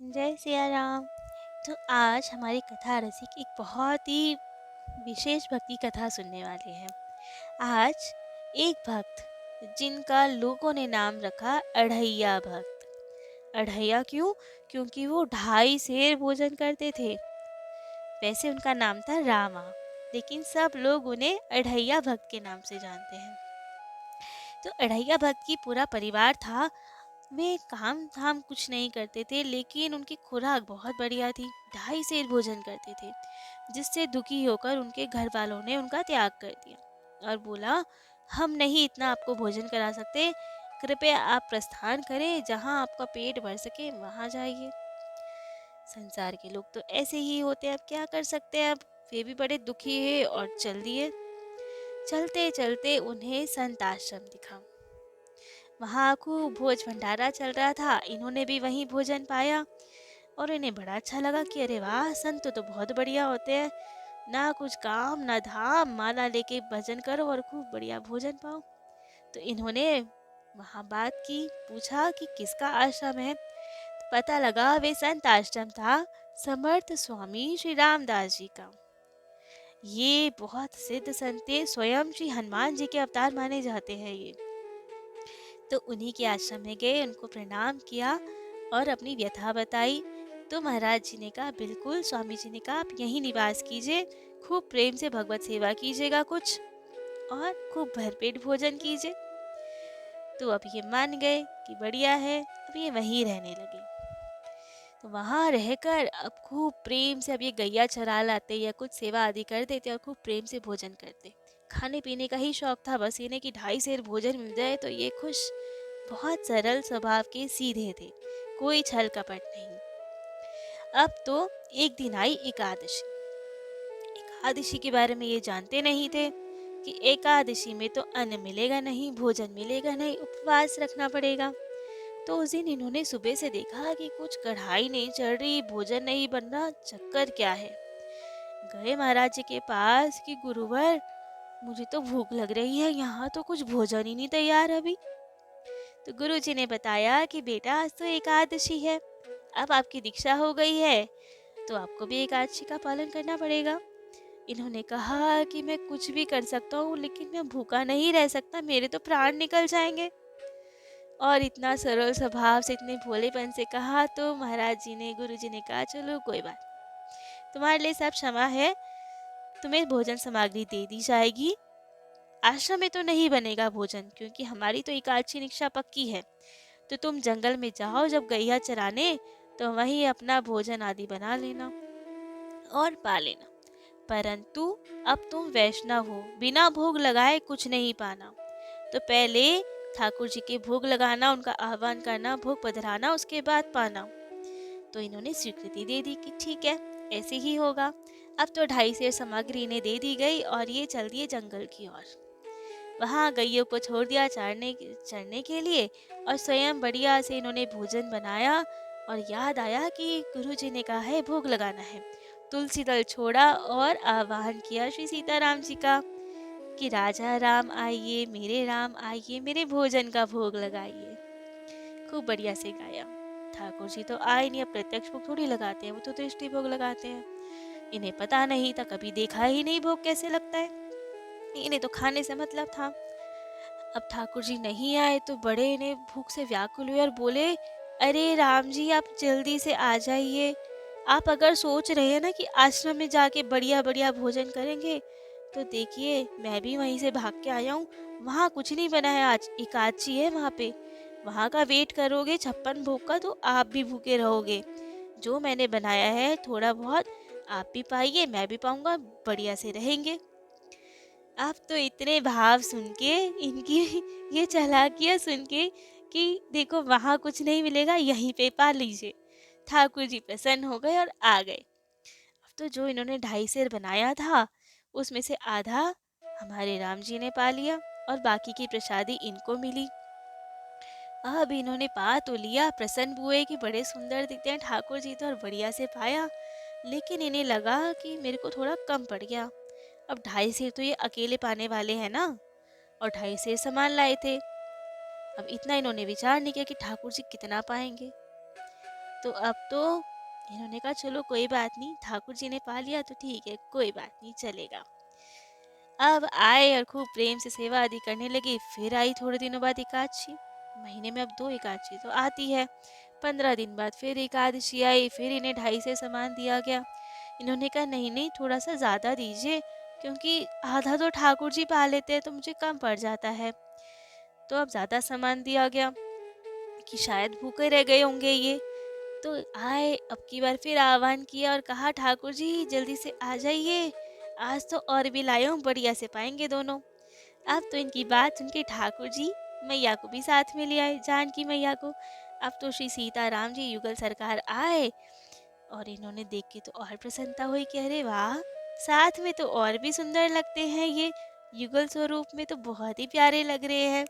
जय सिया राम। तो आज हमारी कथा रसिक एक बहुत ही विशेष भक्ति कथा सुनने वाले हैं। आज एक भक्त जिनका लोगों ने नाम रखा अढ़ैया भक्त। अढ़ैया क्यों? क्योंकि वो 2.5 सेर भोजन करते थे। वैसे उनका नाम था रामा, लेकिन सब लोग उन्हें अढ़ैया भक्त के नाम से जानते हैं। तो अढ़ैया भक्त की पूरा परिवार था। वे काम धाम कुछ नहीं करते थे, लेकिन उनकी खुराक बहुत बढ़िया थी। 2.5 सेर भोजन करते थे, जिससे दुखी होकर उनके घर वालों ने उनका त्याग कर दिया और बोला, हम नहीं इतना आपको भोजन करा सकते, कृपया आप प्रस्थान करें, जहाँ आपका पेट भर सके वहाँ जाइए। संसार के लोग तो ऐसे ही होते हैं, अब क्या कर सकते हैं। अब वे भी बड़े दुखी है और चल दिए। चलते चलते उन्हें संत आश्रम दिखा। वहाँ खूब भोज भंडारा चल रहा था। इन्होंने भी वहीं भोजन पाया और इन्हें बड़ा अच्छा लगा कि अरे वाह, संत तो बहुत बढ़िया होते हैं, ना कुछ काम ना धाम, माला लेके भजन करो और खूब बढ़िया भोजन पाओ। तो इन्होंने वहाँ बात की, पूछा कि किसका आश्रम है। तो पता लगा वे संत आश्रम था समर्थ स्वामी श्री रामदास जी का। ये बहुत सिद्ध संत थे, स्वयं श्री हनुमान जी के अवतार माने जाते हैं ये। तो उन्हीं के आश्रम में गए, उनको प्रणाम किया और अपनी व्यथा बताई। तो महाराज जी ने कहा, बिल्कुल। स्वामी जी ने कहा, आप यहीं निवास कीजिए, खूब प्रेम से भगवत सेवा कीजिएगा कुछ, और खूब भरपेट भोजन कीजिए। तो अब ये मान गए कि बढ़िया है, अब ये वहीं रहने लगे। तो वहाँ रहकर अब खूब प्रेम से अब ये गैया चरा लाते या कुछ सेवा आदि कर देते और खूब प्रेम से भोजन करते। खाने पीने का ही शौक था बस इन्हें कि 2.5 सेर भोजन मिल जाए तो ये खुश। बहुत सरल स्वभाव के, सीधे थे, कोई छल कपट नहीं। अब तो एक दिन आई एकादशी। एकादशी के बारे में ये जानते नहीं थे कि एकादशी में तो अन्न मिलेगा नहीं, भोजन मिलेगा नहीं, उपवास रखना पड़ेगा। तो उस दिन इन्होंने सुबह से देखा कि कुछ कढ़ाई नहीं चढ़ रही, भोजन नहीं बन रहा, चक्कर क्या है। गए महाराज जी के पास कि गुरुवर, मुझे तो भूख लग रही है, यहाँ तो कुछ भोजन ही नहीं तैयार अभी। तो गुरुजी ने बताया कि बेटा, आज तो एकादशी है, अब आपकी दीक्षा हो गई है तो आपको भी एकादशी का पालन करना पड़ेगा। इन्होंने कहा कि मैं कुछ भी कर सकता हूँ, लेकिन मैं भूखा नहीं रह सकता, मेरे तो प्राण निकल जाएंगे। और इतना सरल स्वभाव से, इतने भोलेपन से कहा तो महाराज जी ने, गुरु जी ने कहा, चलो कोई बात, तुम्हारे लिए सब क्षमा है, तुम्हें भोजन सामग्री दे दी जाएगी। आश्रम में तो नहीं बनेगा भोजन, क्योंकि हमारी तो एकादशी दीक्षा पक्की है। तो तुम जंगल में जाओ जब गैया चराने, तो वहीं अपना भोजन आदि बना लेना और पा लेना। परंतु अब तुम वैष्णव हो, बिना भोग लगाए कुछ नहीं पाना। तो पहले ठाकुर जी के भोग लगाना, उनका आह्वान करना, भोग पधराना, उसके बाद पाना। तो इन्होंने स्वीकृति दे दी कि ठीक है, ऐसे ही होगा। अब तो 2.5 सेर सामग्री इन्हें दे दी गई और ये चल दिए जंगल की ओर। वहाँ गैयों को छोड़ दिया चरने के लिए, और स्वयं बढ़िया से इन्होंने भोजन बनाया। और याद आया कि गुरु जी ने कहा है भोग लगाना है। तुलसी दल छोड़ा और आह्वान किया श्री सीताराम जी का कि राजा राम आइए, मेरे राम आइए, मेरे भोजन का भोग लगाइए। खूब बढ़िया से गाया। ठाकुर जी तो आए नहीं, अब प्रत्यक्ष भोग थोड़ी लगाते हैं, वो तो दृष्टि भोग लगाते हैं। इन्हें पता नहीं था, कभी देखा ही नहीं भोग कैसे लगता है, इन्हें तो खाने से मतलब था। अब ठाकुर जी नहीं आए तो बड़े इन्हें भूख से व्याकुल हुए और बोले, अरे राम जी, आप जल्दी से आ जाइए। आप अगर सोच रहे हैं ना कि आश्रम में जाके बढ़िया बढ़िया भोजन करेंगे, तो देखिए मैं भी वहीं से भाग के आया हूँ। वहाँ कुछ नहीं बना है, आज एकादशी है वहाँ पे। वहाँ का वेट करोगे 56 भोग का तो आप भी भूखे रहोगे। जो मैंने बनाया है थोड़ा बहुत आप भी पाइए, मैं भी पाऊंगा, बढ़िया से रहेंगे। आप तो इतने भाव सुन के, इनकी ये चालाकियाँ सुन के कि देखो वहाँ कुछ नहीं मिलेगा, यहीं पे पा लीजिए। ठाकुर जी प्रसन्न हो गए और आ गए। अब तो जो इन्होंने 2.5 सेर बनाया था, उसमें से आधा हमारे राम जी ने पा लिया और बाकी की प्रसादी इनको मिली। अब इन्होंने पा तो लिया, प्रसन्न हुए कि बड़े सुंदर दिखते हैं ठाकुर जी तो, और बढ़िया से पाया। लेकिन इन्हें लगा कि मेरे को थोड़ा कम पड़ गया। अब 2.5 सेर तो ये अकेले पाने वाले हैं ना, और 2.5 सेर सामान लाए थे। अब इतना इन्होंने विचार नहीं किया कि ठाकुर जी कितना पाएंगे। तो अब तो इन्होंने कहा चलो कोई बात नहीं, ठाकुर जी ने पा लिया तो ठीक है, कोई बात नहीं, चलेगा। अब आए और खूब प्रेम से सेवा आदि करने लगे। फिर आई थोड़े दिनों बाद एकादशी। महीने में अब 2 एकादशी तो आती है। 15 दिन बाद फिर एकादशी आई, फिर इन्हें 2.5 से सामान दिया गया। इन्होंने कहा नहीं नहीं, थोड़ा सा ज़्यादा दीजिए, क्योंकि आधा तो ठाकुर जी पा लेते हैं तो मुझे कम पड़ जाता है। तो अब ज़्यादा सामान दिया गया कि शायद भूखे रह गए होंगे ये। तो आए, अब की बार फिर आह्वान किया और कहा ठाकुर जी जल्दी से आ जाइए, आज तो और भी लाया हूँ, बढ़िया से पाएंगे दोनों। अब तो इनकी बात सुन के ठाकुर जी मैया को भी साथ में ले आए, जानकी मैया को। अब तो श्री सीताराम जी युगल सरकार आए और इन्होंने देख के तो और प्रसन्नता हुई कि अरे वाह, साथ में तो और भी सुंदर लगते हैं ये, युगल स्वरूप में तो बहुत ही प्यारे लग रहे हैं।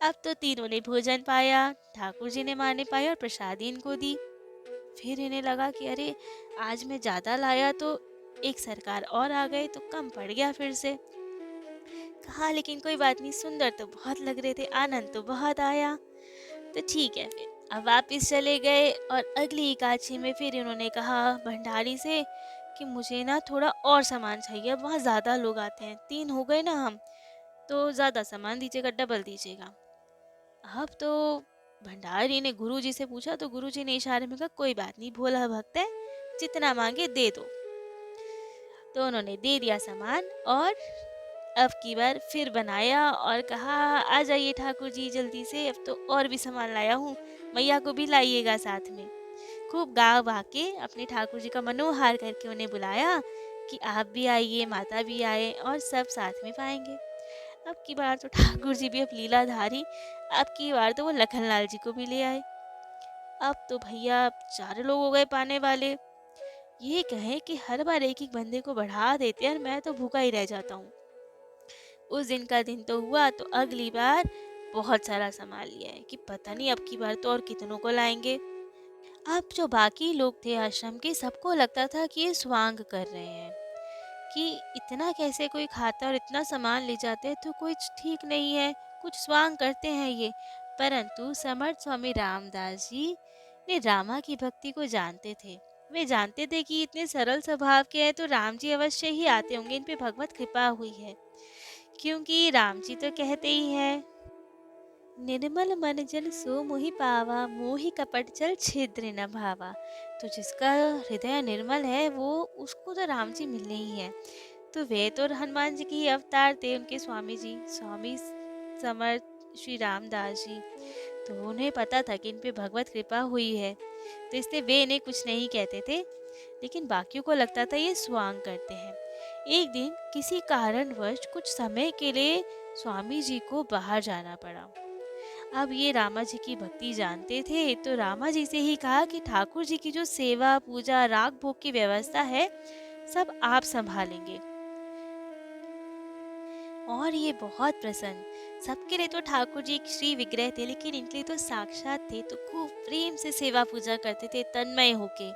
अब तो तीनों ने भोजन पाया, ठाकुर जी ने माने पाया और प्रसादी इनको दी। फिर इन्हें लगा कि अरे आज मैं ज़्यादा लाया तो एक सरकार और आ गए तो कम पड़ गया फिर से। कहा लेकिन कोई बात नहीं, सुंदर तो बहुत लग रहे थे, आनंद तो बहुत आया, तो ठीक है। फिर अब वापिस चले गए और अगली एकादशी में फिर इन्होंने कहा भंडारी से कि मुझे ना थोड़ा और सामान चाहिए, अब वहाँ ज़्यादा लोग आते हैं, 3 हो गए ना हम, तो ज़्यादा सामान दीजिएगा, डबल दीजिएगा। अब तो भंडारी ने गुरुजी से पूछा तो गुरुजी ने इशारे में कहा कोई बात नहीं, भोला भक्त है, जितना मांगे दे दो। तो उन्होंने दे दिया सामान और अब की बार फिर बनाया और कहा आ जाइए ठाकुर जी जल्दी से, अब तो और भी सामान लाया हूँ, मैया को भी लाइएगा साथ में। खूब गा वा के अपने ठाकुर जी का मनोहार करके उन्हें बुलाया कि आप भी आइए, माता भी आए और सब साथ में पाएंगे। अब की बार तो ठाकुर जी भी अब लीलाधारी, अब की बार तो वो लखनलाल जी को भी ले आए। अब तो भैया 4 लोग हो गए पाने वाले। ये कहें कि हर बार एक एक बंदे को बढ़ा देते हैं और मैं तो भूखा ही रह जाता हूँ। उस दिन का दिन तो हुआ, तो अगली बार बहुत सारा सामान लिया है कि पता नहीं अब की बार तो और कितनों को लाएंगे। अब जो बाकी लोग थे आश्रम के, सबको लगता था कि ये स्वांग कर रहे हैं, कि इतना कैसे कोई खाता और इतना सामान ले जाते हैं, तो कुछ ठीक नहीं है, कुछ स्वांग करते हैं ये। परंतु समर्थ स्वामी रामदास जी ने रामा की भक्ति को जानते थे। वे जानते थे कि इतने सरल स्वभाव के हैं तो राम जी अवश्य ही आते होंगे, इन पे भगवत कृपा हुई है, क्योंकि राम जी तो कहते ही हैं निर्मल मन जन सो मोहि पावा, मोहि कपट चल छिद्र न भावा। तो जिसका हृदय निर्मल है वो, उसको तो राम जी मिलने ही है। तो वे तो हनुमान जी के ही अवतार थे, उनके स्वामी जी, स्वामी समर्थ श्री रामदास जी। तो उन्हें पता था कि इन पे भगवत कृपा हुई है, तो इसलिए वे इन्हें कुछ नहीं कहते थे, लेकिन बाकियों को लगता था ये स्वांग करते हैं। एक दिन किसी कारणवश कुछ समय के लिए स्वामी जी को बाहर जाना पड़ा। अब ये रामा जी की भक्ति जानते थे, तो रामा जी से ही कहा कि ठाकुर जी की जो सेवा पूजा राग भोग की व्यवस्था है, सब आप संभालेंगे। और ये बहुत प्रसन्न, सबके लिए तो ठाकुर जी एक श्री विग्रह थे, लेकिन इनके लिए तो साक्षात थे, तो खूब प्रेम से सेवा पूजा करते थे तन्मय होके।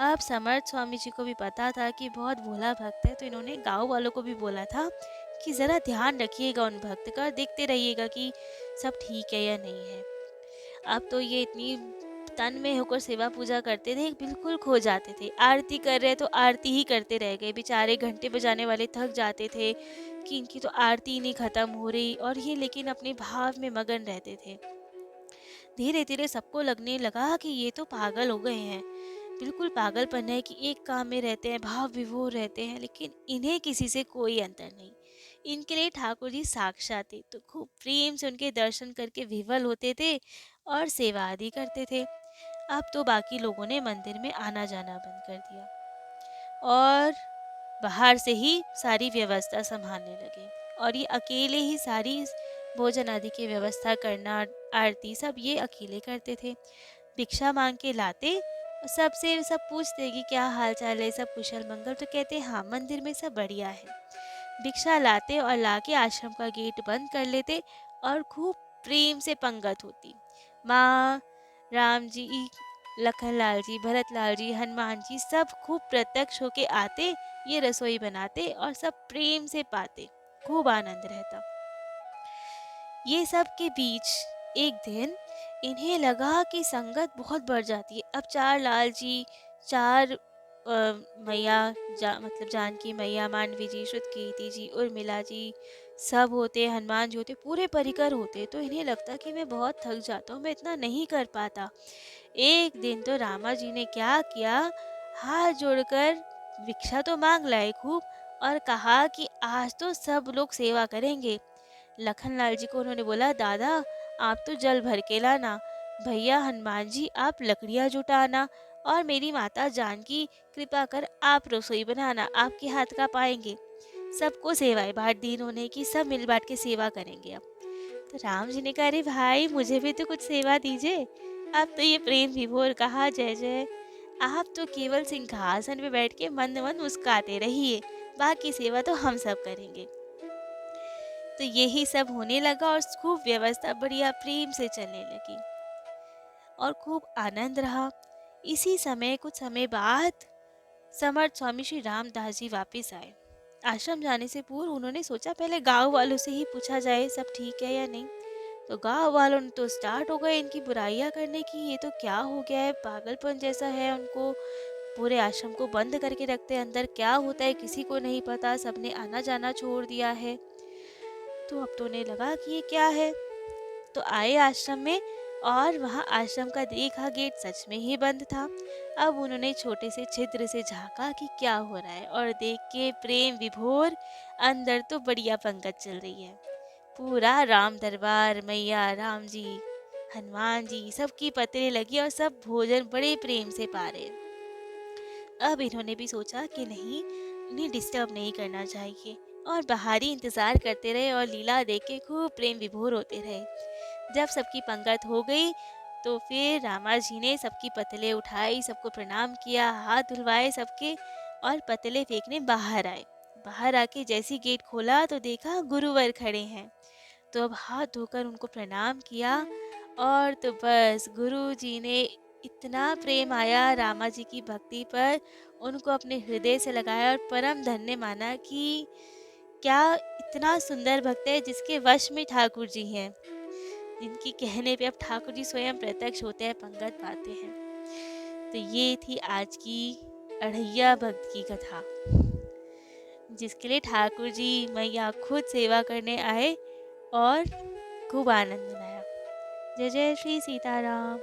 अब समर्थ स्वामी जी को भी पता था कि बहुत भोला भक्त है, तो इन्होंने गांव वालों को भी बोला था कि ज़रा ध्यान रखिएगा उन भक्त का, देखते रहिएगा कि सब ठीक है या नहीं है। अब तो ये इतनी तन में होकर सेवा पूजा करते थे, बिल्कुल खो जाते थे। आरती कर रहे तो आरती ही करते रह गए, बेचारे घंटे बजाने वाले थक जाते थे कि इनकी तो आरती ही नहीं खत्म हो रही, और ये लेकिन अपने भाव में मगन रहते थे। धीरे धीरे सबको लगने लगा कि ये तो पागल हो गए हैं, बिल्कुल पागलपन है कि एक काम में रहते हैं, भाव विभोर रहते हैं, लेकिन इन्हें किसी से कोई अंतर नहीं। इनके लिए ठाकुर जी साक्षात थे, तो खूब प्रेम से उनके दर्शन करके विवल होते थे और सेवा आदि करते थे। अब तो बाकी लोगों ने मंदिर में आना जाना बंद कर दिया और बाहर से ही सारी व्यवस्था संभालने लगे, और ये अकेले ही सारी भोजन आदि की व्यवस्था करना, आरती सब ये अकेले करते थे। भिक्षा मांग के लाते, सबसे सब पूछते कि क्या हाल चाल है, सब कुशल मंगल, तो कहते हाँ मंदिर में सब बढ़िया है। भिक्षा लाते और लाके आश्रम का गेट बंद कर लेते और खूब प्रेम से पंगत होती। माँ, राम जी, लखनलाल जी, भरतलाल जी, हनुमान जी सब खूब प्रत्यक्ष होके आते, ये रसोई बनाते और सब प्रेम से पाते, खूब आनंद रहता। ये सब के बीच एक दिन इन्हें लगा कि संगत बहुत बढ़ जाती है। अब 4 लाल जी, 4 मैया मतलब जानकी मैया, मांडवी जी, श्रुतकीर्ति जी, उर्मिला जी, सब होते, हनुमान जी होते, पूरे परिकर होते। तो इन्हें लगता कि मैं बहुत थक जाता हूँ, मैं इतना नहीं कर पाता। एक दिन तो रामा जी ने क्या किया, हाथ जोड़कर भिक्षा तो मांग लाए खूब और कहा कि आज तो सब लोग सेवा करेंगे। लखनलाल जी को उन्होंने बोला, दादा आप तो जल भर के लाना, भैया हनुमान जी आप लकड़ियाँ जुटाना, और मेरी माता जानकी कृपा कर आप रसोई बनाना, आपके हाथ का पाएंगे। सबको सेवाएं बांट दी इन्होंने कि सब मिल बांट के सेवा करेंगे। अब तो राम जी ने कहा, अरे भाई मुझे भी तो कुछ सेवा दीजिए। अब तो ये प्रेम विभोर कहा, जय जय। आप तो केवल सिंहासन पे बैठ के मंद मंद मुस्काते रहिए, बाकी सेवा तो हम सब करेंगे। तो यही सब होने लगा और खूब व्यवस्था बढ़िया प्रेम से चलने लगी और खूब आनंद रहा। इसी समय कुछ समय बाद समर्थ स्वामी श्री रामदास जी वापिस आए। आश्रम जाने से पूर्व उन्होंने सोचा पहले गांव वालों से ही पूछा जाए सब ठीक है या नहीं। तो गांव वालों ने तो स्टार्ट हो गए इनकी बुराइयां करने की, ये तो क्या हो गया है, पागलपन जैसा है उनको, पूरे आश्रम को बंद करके रखते हैं, अंदर क्या होता है किसी को नहीं पता, सबने आना जाना छोड़ दिया है। तो अब तो उन्हें लगा कि ये क्या है, तो आए आश्रम में और वहाँ आश्रम का देखा गेट सच में ही बंद था। अब उन्होंने छोटे से छिद्र से झांका कि क्या हो रहा है, और देख के प्रेम विभोर अंदर तो बढ़िया पंगत चल रही है। पूरा राम दरबार, मैया राम जी, हनुमान जी, सबकी पत्रे लगी और सब भोजन बड़े प्रेम से पा रहे। अब इन्होंने भी सोचा कि नहीं, इन्हें डिस्टर्ब नहीं करना चाहिए, और बाहरी इंतजार करते रहे और लीला देख के खूब प्रेम विभोर होते रहे। जब सबकी पंगत हो गई तो फिर रामा जी ने सबकी पतले उठाई, सबको प्रणाम किया, हाथ धुलवाए सबके, और पतले फेंकने बाहर आए। बाहर आके जैसी गेट खोला तो देखा गुरुवर खड़े हैं। तो अब हाथ धोकर उनको प्रणाम किया, और तो बस गुरु जी ने इतना प्रेम आया रामा जी की भक्ति पर, उनको अपने हृदय से लगाया और परम धन्य माना कि क्या इतना सुंदर भक्त है जिसके वश में ठाकुर जी हैं, जिनकी कहने पे अब ठाकुर जी स्वयं प्रत्यक्ष होते हैं, पंगत पाते हैं। तो ये थी आज की अढ़ैया भक्त की कथा, जिसके लिए ठाकुर जी मैया खुद सेवा करने आए और खूब आनंद मनाया। जय जय श्री सीताराम।